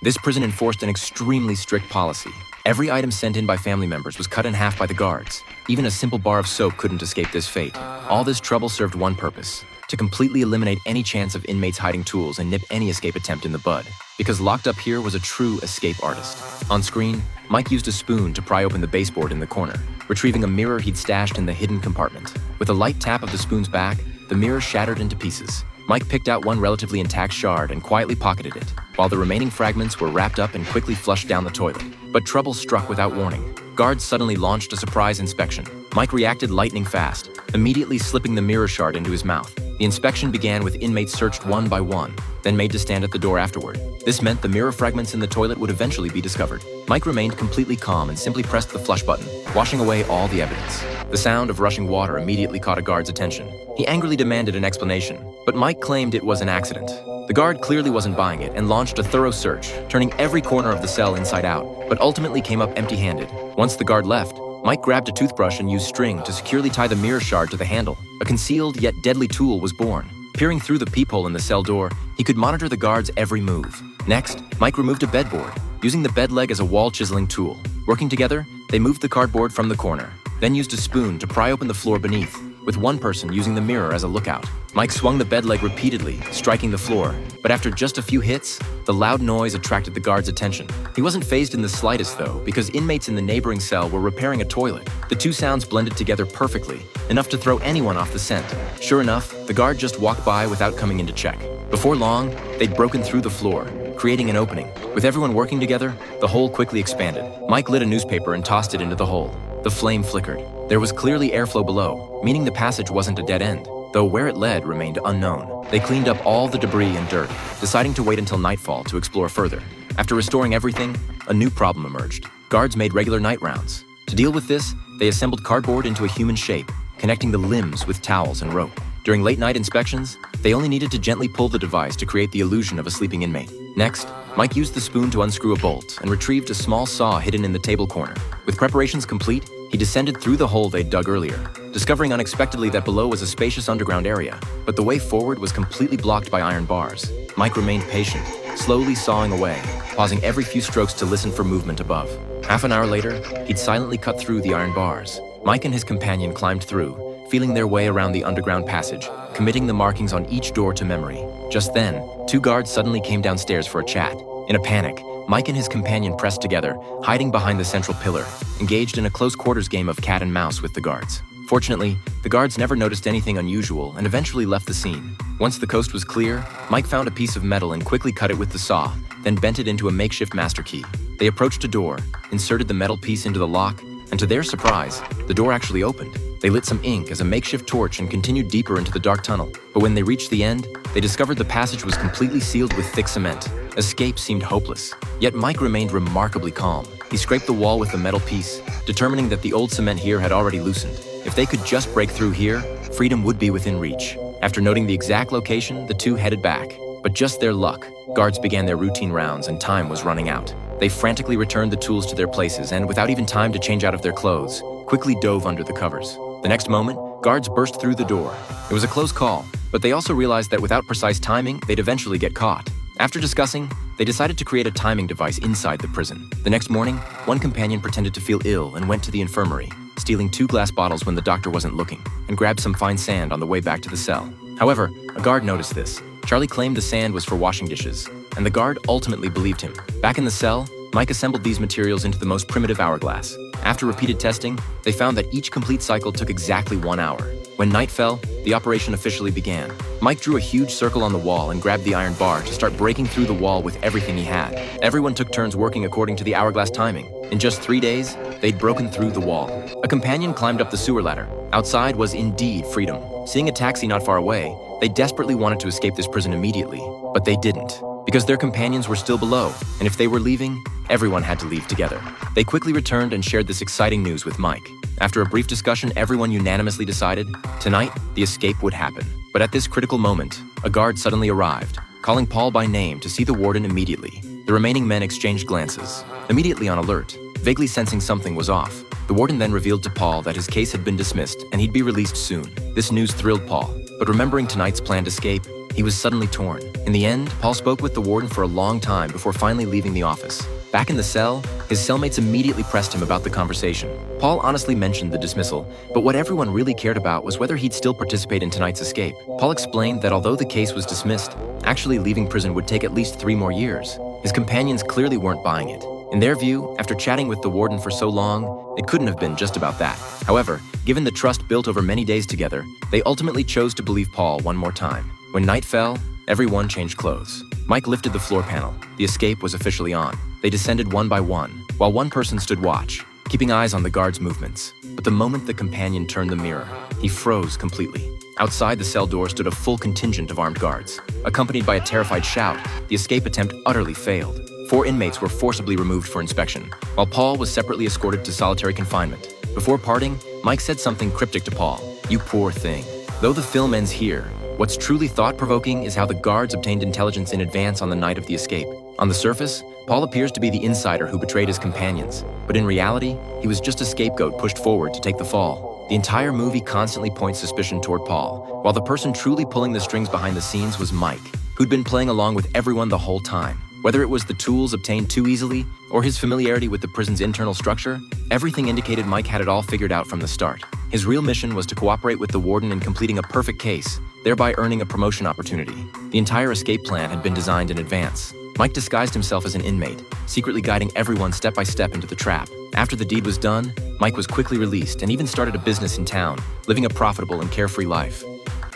This prison enforced an extremely strict policy. Every item sent in by family members was cut in half by the guards. Even a simple bar of soap couldn't escape this fate. All this trouble served one purpose: to completely eliminate any chance of inmates hiding tools and nip any escape attempt in the bud. Because locked up here was a true escape artist. On screen, Mike used a spoon to pry open the baseboard in the corner, retrieving a mirror he'd stashed in the hidden compartment. With a light tap of the spoon's back, the mirror shattered into pieces. Mike picked out one relatively intact shard and quietly pocketed it, while the remaining fragments were wrapped up and quickly flushed down the toilet. But trouble struck without warning. Guards suddenly launched a surprise inspection. Mike reacted lightning fast, immediately slipping the mirror shard into his mouth. The inspection began with inmates searched one by one, then made to stand at the door afterward. This meant the mirror fragments in the toilet would eventually be discovered. Mike remained completely calm and simply pressed the flush button, washing away all the evidence. The sound of rushing water immediately caught a guard's attention. He angrily demanded an explanation, but Mike claimed it was an accident. The guard clearly wasn't buying it and launched a thorough search, turning every corner of the cell inside out, but ultimately came up empty-handed. Once the guard left, Mike grabbed a toothbrush and used string to securely tie the mirror shard to the handle. A concealed yet deadly tool was born. Peering through the peephole in the cell door, he could monitor the guard's every move. Next, Mike removed a bedboard, using the bed leg as a wall-chiseling tool. Working together, they moved the cardboard from the corner, then used a spoon to pry open the floor beneath, with one person using the mirror as a lookout. Mike swung the bed leg repeatedly, striking the floor, but after just a few hits, the loud noise attracted the guard's attention. He wasn't fazed in the slightest, though, because inmates in the neighboring cell were repairing a toilet. The two sounds blended together perfectly, enough to throw anyone off the scent. Sure enough, the guard just walked by without coming in to check. Before long, they'd broken through the floor, creating an opening. With everyone working together, the hole quickly expanded. Mike lit a newspaper and tossed it into the hole. The flame flickered. There was clearly airflow below, meaning the passage wasn't a dead end, though where it led remained unknown. They cleaned up all the debris and dirt, deciding to wait until nightfall to explore further. After restoring everything, a new problem emerged. Guards made regular night rounds. To deal with this, they assembled cardboard into a human shape, connecting the limbs with towels and rope. During late-night inspections, they only needed to gently pull the device to create the illusion of a sleeping inmate. Next, Mike used the spoon to unscrew a bolt and retrieved a small saw hidden in the table corner. With preparations complete, he descended through the hole they'd dug earlier, discovering unexpectedly that below was a spacious underground area, but the way forward was completely blocked by iron bars. Mike remained patient, slowly sawing away, pausing every few strokes to listen for movement above. Half an hour later, he'd silently cut through the iron bars. Mike and his companion climbed through, feeling their way around the underground passage, committing the markings on each door to memory. Just then, two guards suddenly came downstairs for a chat. In a panic, Mike and his companion pressed together, hiding behind the central pillar, engaged in a close-quarters game of cat and mouse with the guards. Fortunately, the guards never noticed anything unusual and eventually left the scene. Once the coast was clear, Mike found a piece of metal and quickly cut it with the saw, then bent it into a makeshift master key. They approached a door, inserted the metal piece into the lock, and to their surprise, the door actually opened. They lit some ink as a makeshift torch and continued deeper into the dark tunnel. But when they reached the end, they discovered the passage was completely sealed with thick cement. Escape seemed hopeless. Yet Mike remained remarkably calm. He scraped the wall with the metal piece, determining that the old cement here had already loosened. If they could just break through here, freedom would be within reach. After noting the exact location, the two headed back. But just their luck, guards began their routine rounds and time was running out. They frantically returned the tools to their places and, without even time to change out of their clothes, quickly dove under the covers. The next moment, guards burst through the door. It was a close call, but they also realized that without precise timing, they'd eventually get caught. After discussing, they decided to create a timing device inside the prison. The next morning, one companion pretended to feel ill and went to the infirmary, stealing 2 glass bottles when the doctor wasn't looking, and grabbed some fine sand on the way back to the cell. However, a guard noticed this. Charlie claimed the sand was for washing dishes, and the guard ultimately believed him. Back in the cell, Mike assembled these materials into the most primitive hourglass. After repeated testing, they found that each complete cycle took exactly 1 hour. When night fell, the operation officially began. Mike drew a huge circle on the wall and grabbed the iron bar to start breaking through the wall with everything he had. Everyone took turns working according to the hourglass timing. In just 3 days, they'd broken through the wall. A companion climbed up the sewer ladder. Outside was indeed freedom. Seeing a taxi not far away, they desperately wanted to escape this prison immediately, but they didn't, because their companions were still below, and if they were leaving, everyone had to leave together. They quickly returned and shared this exciting news with Mike. After a brief discussion, everyone unanimously decided, tonight, the escape would happen. But at this critical moment, a guard suddenly arrived, calling Paul by name to see the warden immediately. The remaining men exchanged glances, immediately on alert, vaguely sensing something was off. The warden then revealed to Paul that his case had been dismissed and he'd be released soon. This news thrilled Paul, but remembering tonight's planned escape, he was suddenly torn. In the end, Paul spoke with the warden for a long time before finally leaving the office. Back in the cell, his cellmates immediately pressed him about the conversation. Paul honestly mentioned the dismissal, but what everyone really cared about was whether he'd still participate in tonight's escape. Paul explained that although the case was dismissed, actually leaving prison would take at least 3 more years. His companions clearly weren't buying it. In their view, after chatting with the warden for so long, it couldn't have been just about that. However, given the trust built over many days together, they ultimately chose to believe Paul one more time. When night fell, everyone changed clothes. Mike lifted the floor panel. The escape was officially on. They descended one by one, while one person stood watch, keeping eyes on the guards' movements. But the moment the companion turned the mirror, he froze completely. Outside the cell door stood a full contingent of armed guards. Accompanied by a terrified shout, the escape attempt utterly failed. 4 inmates were forcibly removed for inspection, while Paul was separately escorted to solitary confinement. Before parting, Mike said something cryptic to Paul. "You poor thing." Though the film ends here, what's truly thought-provoking is how the guards obtained intelligence in advance on the night of the escape. On the surface, Paul appears to be the insider who betrayed his companions, but in reality, he was just a scapegoat pushed forward to take the fall. The entire movie constantly points suspicion toward Paul, while the person truly pulling the strings behind the scenes was Mike, who'd been playing along with everyone the whole time. Whether it was the tools obtained too easily, or his familiarity with the prison's internal structure, everything indicated Mike had it all figured out from the start. His real mission was to cooperate with the warden in completing a perfect case, thereby earning a promotion opportunity. The entire escape plan had been designed in advance. Mike disguised himself as an inmate, secretly guiding everyone step by step into the trap. After the deed was done, Mike was quickly released and even started a business in town, living a profitable and carefree life.